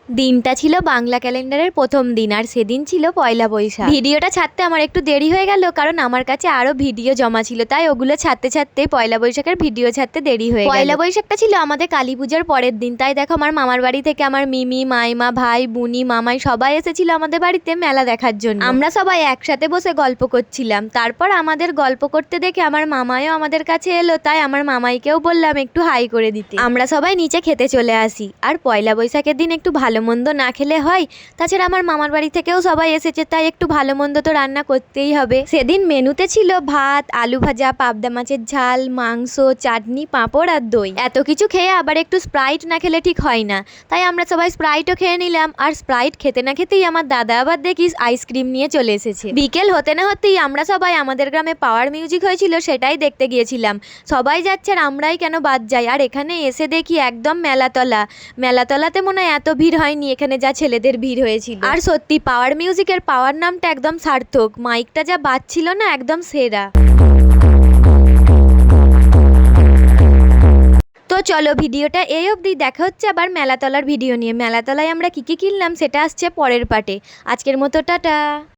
দিনটা ছিল বাংলা ক্যালেন্ডারের প্রথম দিন, আর সেদিন ছিল পয়লা বৈশাখ। ভিডিওটা ছাড়তে আমার একটু দেরি হয়ে গেল, কারণ আমার কাছে আরো ভিডিও জমা ছিল, তাই ওগুলো ছাড়তে ছাড়তে পয়লা বৈশাখের ভিডিও ছাড়তে দেরি হয়ে গেল। পয়লা বৈশাখটা ছিল আমাদের কালী পুজোর পরের দিন, তাই দেখো আমার মামার বাড়ি থেকে আমার মিমি, মাইমা, ভাই, বুনি, মামাই সবাই এসেছিল আমাদের বাড়িতে মেলা দেখার জন্য। আমরা সবাই একসাথে বসে গল্প করছিলাম, তারপর আমাদের গল্প করতে দেখে আমার মামাইও আমাদের কাছে এলো, তাই আমার মামাইকেও বললাম একটু হাই করে দিতে। আমরা সবাই নিচে খেতে চলে আসি। আর পয়লা বৈশাখের দিন একটু ভালো মন্দ না খেলে হয়? তাছাড়া আমার মামার বাড়ি থেকেও সবাই এসেছে, তাই একটু ভালো মন্দ তো রান্না করতেই হবে। সেদিন মেনুতে ছিল ভাত, আলু ভাজা, পাবদা মাছের ঝাল, মাংস, চাটনি, পাঁপড় আর দই। এত কিছু খেয়ে আবার একটু স্প্রাইট না খেলে ঠিক হয় না, তাই আমরা সবাই স্প্রাইটও খেয়ে নিলাম। আর স্প্রাইট খেতে না খেতেই আমার দাদা আবার দেখিস আইসক্রিম নিয়ে চলে এসেছে। বিকেল হতে না হতেই আমরা সবাই আমাদের গ্রামে পাওয়ার মিউজিক হয়েছিল সেটাই দেখতে গিয়েছিলাম। সবাই যাচ্ছে আর আমরাই কেন বাদ যাই। আর এখানে এসে দেখি একদম মেলাতলাতে মনে হয় এত ভিড় হয়নি, এখানে যা ছেলেদের ভিড় হয়েছিল। আর সত্যি পাওয়ার মিউজিকের পাওয়ার নামটা একদম সার্থক, মাইকটা যা বাজছিল না একদম সেরা। তো চলো ভিডিওটা এই অবধি, দেখা হচ্ছে আবার মেলাতলার ভিডিও নিয়ে। মেলাতলায় আমরা কি কি কিনলাম সেটা আসছে পরের পার্টে। আজকের মতো টাটা।